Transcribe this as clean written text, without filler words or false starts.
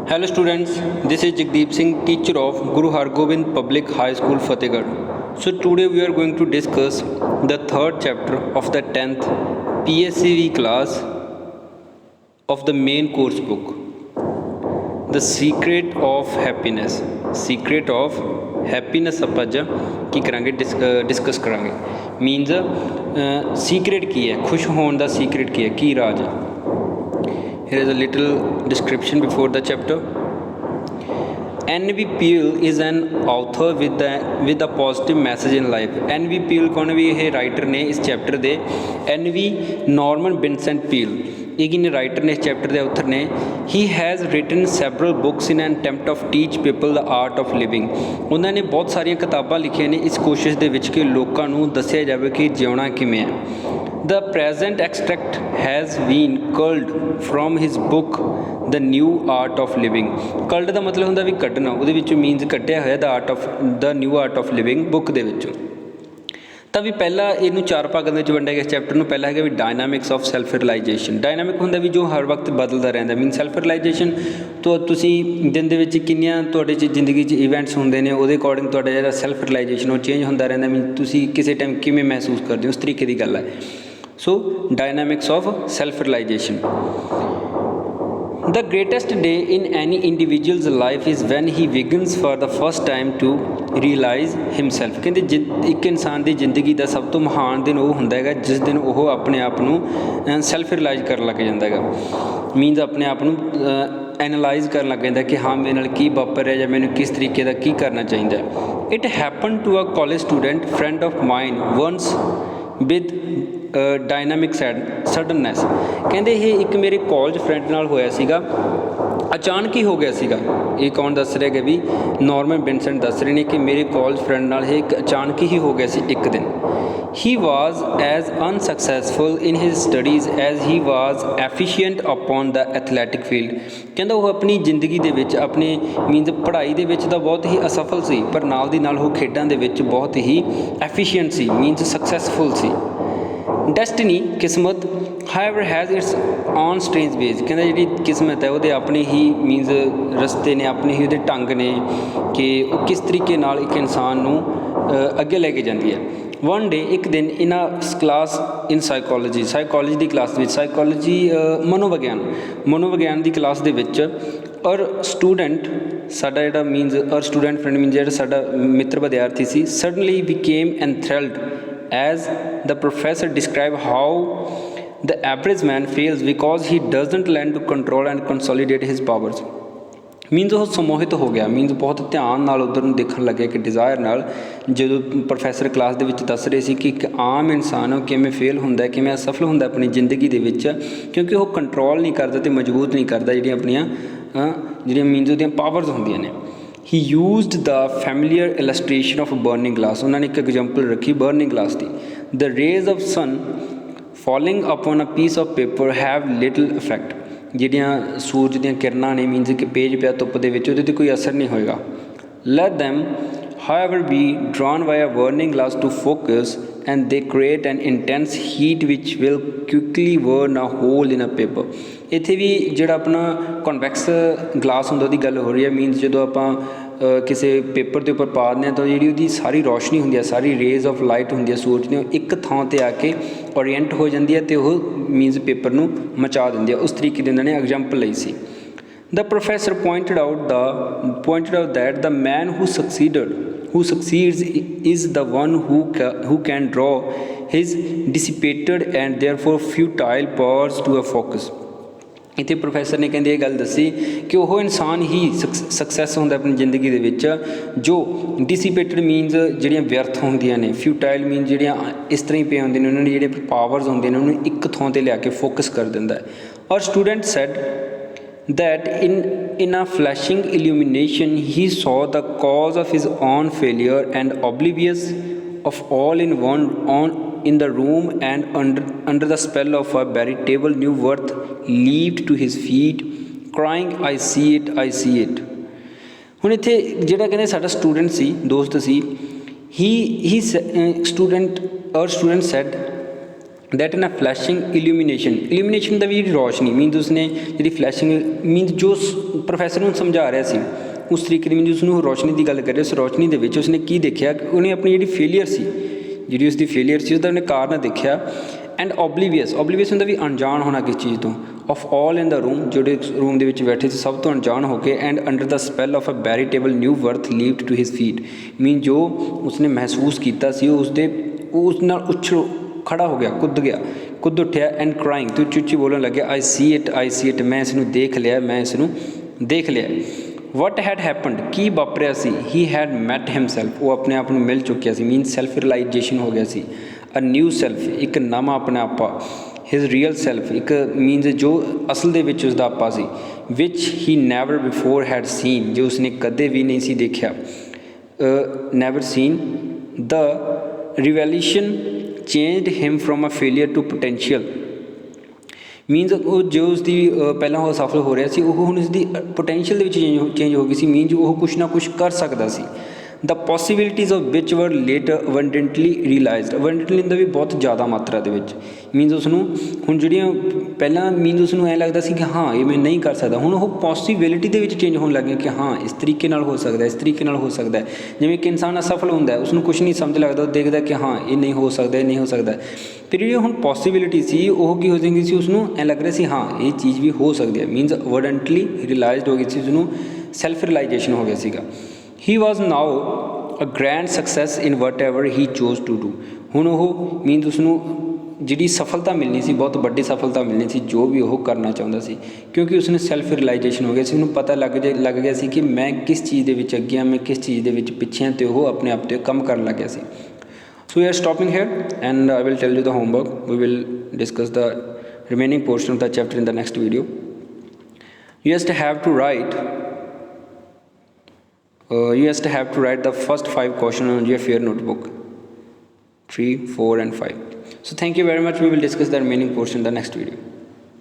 Hello students, this is Jagdeep Singh, teacher of Guru Hargobind Public High School Fatehgarh. So today we are going to discuss the third chapter of the 10th PSCV class of the main course book, The Secret of Happiness. Secret of Happiness ਆਪਾਂ ਅੱਜ ਕੀ ਕਰਾਂਗੇ discuss ਕਰਾਂਗੇ means secret ਕੀ ਹੈ, ਖੁਸ਼ ਹੋਣ ਦਾ secret ਕੀ ਹੈ, ਕੀ ਰਾਜ ਹੈ. Here is a little description before the chapter. N.V. Peale is an author with a positive message in life. N.V. Peale कौन भी ये राइटर ने इस चैप्टर दे N.V. Norman Vincent Peale एक इन राइटर ने इस चैप्टर के author ने he has written several books in an attempt of teach people the art of living. उन्होंने बहुत सारिया किताबां लिखिया ने इस कोशिश दे विच कि लोगों नूं दस्सिया जावे कि जिउणा किवें है. The present extract has been culled from his book The New Art of Living. Culled ਦਾ ਮਤਲਬ ਹੁੰਦਾ ਵੀ ਕੱਢਣਾ, ਉਹਦੇ ਵਿੱਚੋਂ ਮੀਨਸ ਕੱਢਿਆ ਹੋਇਆ The New Art of Living book ਦੇ ਵਿੱਚੋਂ. ਤਾਂ ਵੀ ਪਹਿਲਾਂ ਇਹਨੂੰ ਚਾਰ ਭਾਗਾਂ ਦੇ ਵਿੱਚ ਵੰਡਿਆ ਗਿਆ. ਚੈਪਟਰ ਨੂੰ ਪਹਿਲਾਂ ਹੈਗਾ ਵੀ ਡਾਇਨਾਮਿਕਸ ਆਫ ਸੈਲਫ ਰਿਲਾਈਜੇਸ਼ਨ. ਡਾਇਨਾਮਿਕ ਹੁੰਦਾ ਵੀ ਜੋ ਹਰ ਵਕਤ ਬਦਲਦਾ ਰਹਿੰਦਾ. ਮੀਨ ਸੈਲਫ ਰਿਲਾਈਜੇਸ਼ਨ ਤੋਂ ਤੁਸੀਂ ਦਿਨ ਦੇ ਵਿੱਚ ਕਿੰਨੀਆਂ ਤੁਹਾਡੇ 'ਚ ਜ਼ਿੰਦਗੀ 'ਚ ਇਵੈਂਟਸ ਹੁੰਦੇ ਨੇ, ਉਹਦੇ ਅਕੋਰਡਿੰਗ ਤੁਹਾਡਾ ਜਿਹੜਾ ਸੈਲਫ ਰਿਲਾਈਜੇਸ਼ਨ ਉਹ ਚੇਂਜ ਹੁੰਦਾ ਰਹਿੰਦਾ. ਮੀਨ ਤੁਸੀਂ ਕਿਸੇ ਟਾਈਮ ਕਿਵੇਂ ਮਹਿਸੂਸ ਕਰਦੇ ਹੋ, ਉਸ ਤਰੀਕੇ ਦੀ ਗੱਲ ਹੈ. So, dynamics of self-realization. The greatest day in any individual's life is when he begins for the first time to realize himself. ਕਹਿੰਦੇ ਇੱਕ ਇਨਸਾਨ ਦੀ ਜ਼ਿੰਦਗੀ ਦਾ ਸਭ ਤੋਂ ਮਹਾਨ ਦਿਨ ਉਹ ਹੁੰਦਾ ਹੈਗਾ ਜਿਸ ਦਿਨ ਉਹ ਆਪਣੇ ਆਪ ਨੂੰ ਸੈਲਫ ਰਿਲਾਈਜ਼ ਕਰਨ ਲੱਗ ਜਾਂਦਾ ਹੈਗਾ. ਮੀਨਸ ਆਪਣੇ ਆਪ ਨੂੰ ਐਨਾਲਾਈਜ਼ ਕਰਨ ਲੱਗ ਜਾਂਦਾ ਕਿ ਹਾਂ ਮੇਰੇ ਨਾਲ ਕੀ ਵਾਪਰ ਰਿਹਾ ਜਾਂ ਮੈਨੂੰ ਕਿਸ ਤਰੀਕੇ ਦਾ ਕੀ ਕਰਨਾ ਚਾਹੀਦਾ. It happened to a college student friend of mine once with dynamic suddenness. ਕਹਿੰਦੇ ਇਹ ਇੱਕ ਮੇਰੇ ਕਾਲਜ ਫਰੈਂਡ ਨਾਲ ਹੋਇਆ ਸੀਗਾ, ਅਚਾਨਕ ਹੀ ਹੋ ਗਿਆ ਸੀਗਾ. ਇਹ ਕੌਣ ਦੱਸ ਰਿਹਾ ਕਿ ਵੀ ਨੋਰਮਨ ਵਿੰਸੈਂਟ ਦੱਸ ਰਹੇ ਨੇ ਕਿ ਮੇਰੇ ਕਾਲਜ ਫਰੈਂਡ ਨਾਲ ਇਹ ਇੱਕ ਅਚਾਨਕ ਹੀ ਹੋ ਗਿਆ ਸੀ ਇੱਕ ਦਿਨ. ਹੀ ਵਾਜ਼ ਐਜ਼ ਅਨਸਕਸੈਸਫੁਲ ਇਨ ਹਿਜ਼ ਸਟੱਡੀਜ਼ ਐਜ਼ ਹੀ ਵਾਜ਼ ਐਫੀਸ਼ੀਐਂਟ ਅਪੋਨ ਦਾ ਐਥਲੈਟਿਕ ਫੀਲਡ. ਕਹਿੰਦਾ ਉਹ ਆਪਣੀ ਜ਼ਿੰਦਗੀ ਦੇ ਵਿੱਚ ਆਪਣੇ ਮੀਨਸ ਪੜ੍ਹਾਈ ਦੇ ਵਿੱਚ ਤਾਂ ਬਹੁਤ ਹੀ ਅਸਫਲ ਸੀ, ਪਰ ਨਾਲ ਦੀ ਨਾਲ ਉਹ ਖੇਡਾਂ ਦੇ ਵਿੱਚ ਬਹੁਤ ਹੀ ਐਫੀਸ਼ੀਐਂਟ ਸੀ, ਮੀਨਸ ਸਕਸੈਸਫੁਲ ਸੀ. ਡੈਸਟਨੀ ਕਿਸਮਤ whatever has its own strange ways. ਕਹਿੰਦਾ ਜਿਹੜੀ ਕਿਸਮਤ ਹੈ ਉਹਦੇ ਆਪਣੇ ਹੀ ਮੀਨਸ ਰਸਤੇ ਨੇ, ਆਪਣੇ ਹੀ ਉਹਦੇ ਢੰਗ ਨੇ ਕਿ ਉਹ ਕਿਸ ਤਰੀਕੇ ਨਾਲ ਇੱਕ ਇਨਸਾਨ ਨੂੰ ਅੱਗੇ ਲੈ ਕੇ ਜਾਂਦੀ ਹੈ. ਵਨ ਡੇ ਇੱਕ ਦਿਨ ਇਨ a class in psychology the class ਵਿੱਚ, ਸਾਈਕੋਲੋਜੀ ਮਨੋਵਿਗਿਆਨ ਦੀ ਕਲਾਸ ਦੇ ਵਿੱਚ ਔਰ ਸਟੂਡੈਂਟ ਸਾਡਾ ਜਿਹੜਾ ਮੀਨਸ ਔਰ ਸਟੂਡੈਂਟ ਫਰੈਂਡ ਮੀਨਸ ਜਿਹੜਾ ਸਾਡਾ ਮਿੱਤਰ ਵਿਦਿਆਰਥੀ ਸੀ suddenly became enthralled as the professor described how the average man fails because he doesn't learn to control and consolidate his powers. Means ਉਹ ਸਮੋਹਿਤ ਹੋ ਗਿਆ, ਮੀਨਸ ਬਹੁਤ ਧਿਆਨ ਨਾਲ ਉੱਧਰ ਨੂੰ ਦੇਖਣ ਲੱਗਿਆ ਕਿ ਡਿਜ਼ਾਇਰ ਨਾਲ. ਜਦੋਂ ਪ੍ਰੋਫੈਸਰ ਕਲਾਸ ਦੇ ਵਿੱਚ ਦੱਸ ਰਹੇ ਸੀ ਕਿ ਇੱਕ ਆਮ ਇਨਸਾਨ ਉਹ ਕਿਵੇਂ ਫੇਲ ਹੁੰਦਾ, ਕਿਵੇਂ ਅਸਫਲ ਹੁੰਦਾ ਆਪਣੀ ਜ਼ਿੰਦਗੀ ਦੇ ਵਿੱਚ, ਕਿਉਂਕਿ ਉਹ ਕੰਟਰੋਲ ਨਹੀਂ ਕਰਦਾ ਅਤੇ ਮਜ਼ਬੂਤ ਨਹੀਂ ਕਰਦਾ ਜਿਹੜੀਆਂ ਮੀਨਸ ਉਹਦੀਆਂ ਪਾਵਰਸ ਹੁੰਦੀਆਂ ਨੇ. He used the familiar illustration of burning glass. ਉਹਨਾਂ ਨੇ ਇੱਕ ਐਗਜ਼ਾਮਪਲ ਰੱਖੀ ਬਰਨਿੰਗ ਗਲਾਸ ਦੀ. The rays of sun falling upon a piece of paper have little effect. ਜਿਹੜੀਆਂ ਸੂਰਜ ਦੀਆਂ ਕਿਰਨਾਂ ਨੇ ਮੀਨਸ ਕਿ ਪੇਜ ਪਿਆ ਧੁੱਪ ਦੇ ਵਿੱਚ, ਉਹਦੇ 'ਤੇ ਕੋਈ ਅਸਰ ਨਹੀਂ ਹੋਏਗਾ. Let them however be drawn by a burning glass to focus and they create an intense heat which will quickly burn a hole in a paper. ਇੱਥੇ ਵੀ ਜਿਹੜਾ ਆਪਣਾ ਕਨਵੈਕਸ ਗਲਾਸ ਹੁੰਦਾ ਉਹਦੀ ਗੱਲ ਹੋ ਰਹੀ ਹੈ. ਮੀਨਸ ਜਦੋਂ ਆਪਾਂ ਕਿਸੇ ਪੇਪਰ ਦੇ ਉੱਪਰ ਪਾ ਦਿੰਦੇ ਹਾਂ ਤਾਂ ਜਿਹੜੀ ਉਹਦੀ ਸਾਰੀ ਰੋਸ਼ਨੀ ਹੁੰਦੀ ਹੈ, ਸਾਰੀ ਰੇਜ਼ ਆਫ ਲਾਈਟ ਹੁੰਦੀ ਹੈ ਸੂਰਜ ਦੀ, ਇੱਕ ਥਾਂ 'ਤੇ ਆ ਕੇ ਓਰੀਐਂਟ ਹੋ ਜਾਂਦੀ ਹੈ ਅਤੇ ਉਹ ਮੀਨਸ ਪੇਪਰ ਨੂੰ ਮਚਾ ਦਿੰਦੀ ਹੈ. ਉਸ ਤਰੀਕੇ ਦੀ ਉਹਨਾਂ ਨੇ ਐਗਜ਼ਾਮਪਲ ਲਈ ਸੀ. The professor pointed out that the man who succeeds is the one who can draw his dissipated and therefore futile powers to a focus. ਇੱਥੇ ਪ੍ਰੋਫੈਸਰ ਨੇ ਕਹਿੰਦੇ ਇਹ ਗੱਲ ਦੱਸੀ ਕਿ ਉਹ ਇਨਸਾਨ ਹੀ ਸਕਸੈਸ ਹੁੰਦਾ ਆਪਣੀ ਜ਼ਿੰਦਗੀ ਦੇ ਵਿੱਚ ਜੋ ਡਿਸੀਪੇਟਡ ਮੀਨਸ ਜਿਹੜੀਆਂ ਵਿਅਰਥ ਹੁੰਦੀਆਂ ਨੇ, ਫਿਊਟਾਈਲ ਮੀਨਸ ਜਿਹੜੀਆਂ ਇਸ ਤਰ੍ਹਾਂ ਹੀ ਪਏ ਹੁੰਦੇ ਨੇ, ਉਹਨਾਂ ਦੀ ਜਿਹੜੇ ਪਾਵਰਸ ਹੁੰਦੀਆਂ ਨੇ ਉਹਨੂੰ ਇੱਕ ਥਾਂ 'ਤੇ ਲਿਆ ਕੇ ਫੋਕਸ ਕਰ ਦਿੰਦਾ ਹੈ. ਔਰ student said that in a flashing illumination he saw the cause of his own failure and oblivious of all in the room and under the spell of a veritable new worth leaped to his feet crying I see it. ਹੁਣ ਇੱਥੇ ਜਿਹੜਾ ਕਹਿੰਦੇ ਸਾਡਾ student ਸੀ, ਦੋਸਤ ਸੀ, he student said that in a flashing illumination ਦਾ ਵੀ ਜਿਹੜੀ ਰੋਸ਼ਨੀ ਮੀਨਸ ਉਸਨੇ ਜਿਹੜੀ ਫਲੈਸ਼ਿੰਗ ਮੀਨਸ ਜੋ ਪ੍ਰੋਫੈਸਰ ਨੂੰ ਸਮਝਾ ਰਿਹਾ ਸੀ ਉਸ ਤਰੀਕੇ ਦੀ ਮੀਨਸ ਉਸਨੂੰ ਰੋਸ਼ਨੀ ਦੀ ਗੱਲ ਕਰ ਰਿਹਾ ਉਸ ਰੋਸ਼ਨੀ ਦੇ ਵਿੱਚ ਉਸਨੇ ਕੀ ਦੇਖਿਆ ਕਿ ਉਹਨੇ ਆਪਣੀ ਜਿਹੜੀ ਫੇਲੀਅਰ ਸੀ ਜਿਹੜੀ ਉਸਦੀ ਫੇਲੀਅਰ ਸੀ ਉਸਦਾ ਉਹਨੇ ਕਾਰਨ ਦੇਖਿਆ ਐਂਡ ਓਬਲੀਵੀਅਸ ਹੁੰਦਾ ਵੀ ਅਣਜਾਣ ਹੋਣਾ ਕਿਸ ਚੀਜ਼ ਤੋਂ of all in the room ਜਿਹੜੇ ਰੂਮ ਦੇ ਵਿੱਚ ਬੈਠੇ ਸੀ ਸਭ ਤੋਂ ਅਣਜਾਣ ਹੋ ਕੇ and under the spell of a veritable new worth lived to his feet mean ਜੋ ਉਸਨੇ ਮਹਿਸੂਸ ਕੀਤਾ ਸੀ ਉਸਦੇ ਉਸ ਨਾਲ ਉਛਲ ਖੜਾ ਹੋ ਗਿਆ ਕੁੱਦ ਉੱਠਿਆ ਐਂਡ ਕਰਾਈਂਗ ਤੇ ਉੱਚੀ ਬੋਲਣ ਲੱਗਿਆ ਆਈ ਸੀ ਇਟ ਮੈਂ ਇਸ ਨੂੰ ਦੇਖ ਲਿਆ ਵਟ ਹੈਡ ਹੈਪਨਡ ਕੀ ਵਾਪਰਿਆ ਸੀ ਹੀ ਹੈਡ ਮੈਟ ਹਿਮਸੈਲਫ ਉਹ ਆਪਣੇ ਆਪ ਨੂੰ ਮਿਲ ਚੁੱਕਿਆ ਸੀ ਮੀਨ ਸੈਲਫ ਰਿਲਾਈਜੇਸ਼ਨ ਹੋ ਗਿਆ ਸੀ ਅ ਨਿਊ ਸੈਲਫ ਇੱਕ ਨਵਾਂ ਆਪਣਾ ਆਪਾ ਹਿਜ਼ ਰੀਅਲ ਸੈਲਫ ਇੱਕ ਮੀਨਸ ਜੋ ਅਸਲ ਦੇ ਵਿੱਚ ਉਸਦਾ ਆਪਾ ਸੀ ਵਿਚ ਹੀ ਨੈਵਰ ਬਿਫੋਰ ਹੈਡ ਸੀਨ ਜੋ ਉਸਨੇ ਕਦੇ ਵੀ ਨਹੀਂ ਸੀ ਦੇਖਿਆ never seen the revolution changed him from a failure to potential means ਉਹ ਜੋ ਉਸਦੀ ਪਹਿਲਾਂ ਉਹ ਸਫਲ ਹੋ ਰਿਹਾ ਸੀ ਉਹ ਹੁਣ ਉਸਦੀ ਪੋਟੈਂਸ਼ੀਅਲ ਦੇ ਵਿੱਚ ਚੇਂਜ ਹੋ ਗਈ ਸੀ ਮੀਨਸ ਉਹ ਕੁਛ ਨਾ ਕੁਛ ਕਰ ਸਕਦਾ ਸੀ ਦ ਪੋਸੀਬਿਲਿਟੀਜ਼ ਆਫ ਵਿਚ ਵਰ ਲੇਟਰ ਅਬੰਡੈਂਟਲੀ ਰੀਅਲਾਈਜ਼ਡ ਅਬੰਡੈਂਟਲੀ ਦਾ ਵੀ ਬਹੁਤ ਜ਼ਿਆਦਾ ਮਾਤਰਾ ਦੇ ਵਿੱਚ ਮੀਨਸ ਉਸਨੂੰ ਹੁਣ ਜਿਹੜੀਆਂ ਪਹਿਲਾਂ ਮੀਨਸ ਉਸਨੂੰ ਐਂ ਲੱਗਦਾ ਸੀ ਕਿ ਹਾਂ ਇਹ ਮੈਂ ਨਹੀਂ ਕਰ ਸਕਦਾ ਹੁਣ ਉਹ ਪੋਸੀਬਿਲਿਟੀ ਦੇ ਵਿੱਚ ਚੇਂਜ ਹੋਣ ਲੱਗ ਗਿਆ ਕਿ ਹਾਂ ਇਸ ਤਰੀਕੇ ਨਾਲ ਹੋ ਸਕਦਾ ਇਸ ਤਰੀਕੇ ਨਾਲ ਹੋ ਸਕਦਾ ਜਿਵੇਂ ਕਿ ਇਨਸਾਨ ਅਸਫਲ ਹੁੰਦਾ ਉਸਨੂੰ ਕੁਛ ਨਹੀਂ ਸਮਝ ਲੱਗਦਾ ਉਹ ਦੇਖਦਾ ਕਿ ਹਾਂ ਇਹ ਨਹੀਂ ਹੋ ਸਕਦਾ ਫਿਰ ਜਿਹੜੀ ਹੁਣ ਪੋਸੀਬਿਲਿਟੀ ਸੀ ਉਹ ਕੀ ਹੋ ਜਾਂਦੀ ਸੀ ਉਸਨੂੰ ਐਂ ਲੱਗ ਰਿਹਾ ਸੀ ਹਾਂ ਇਹ ਚੀਜ਼ ਵੀ ਹੋ ਸਕਦੀ ਹੈ ਮੀਨਸ ਅਬੰਡੈਂਟਲੀ ਰੀਅਲਾਈਜ਼ਡ ਹੋ ਗਈ ਸੀ ਉਸਨੂੰ ਸੈਲਫ ਰਿਲਾਈਜੇਸ਼ਨ ਹੋ ਗਿਆ ਸੀਗਾ he was now a grand success in whatever he chose to do ਹੁਣ ਉਹ ਮੀਨਸ ਉਸਨੂੰ ਜਿਹੜੀ ਸਫਲਤਾ ਮਿਲਣੀ ਸੀ ਬਹੁਤ ਵੱਡੀ ਸਫਲਤਾ ਮਿਲਣੀ ਸੀ ਜੋ ਵੀ ਉਹ ਕਰਨਾ ਚਾਹੁੰਦਾ ਸੀ ਕਿਉਂਕਿ ਉਸਨੂੰ ਸੈਲਫ ਰਿਲਾਈਜੇਸ਼ਨ ਹੋ ਗਿਆ ਸੀ ਉਹਨੂੰ ਪਤਾ ਲੱਗ ਗਿਆ ਸੀ ਕਿ ਮੈਂ ਕਿਸ ਚੀਜ਼ ਦੇ ਵਿੱਚ ਅੱਗੇ ਹਾਂ ਮੈਂ ਕਿਸ ਚੀਜ਼ ਦੇ ਵਿੱਚ ਪਿੱਛੇ ਹਾਂ ਅਤੇ ਉਹ ਆਪਣੇ ਆਪ 'ਤੇ ਕੰਮ ਕਰਨ ਲੱਗ ਗਿਆ ਸੀ so we are stopping here and I will tell you the homework we will discuss the remaining portion of the chapter in the next video you just have to write the first 5 questions on your fair notebook 3, 4 and 5. So thank you very much. We will discuss the remaining portion in the next video.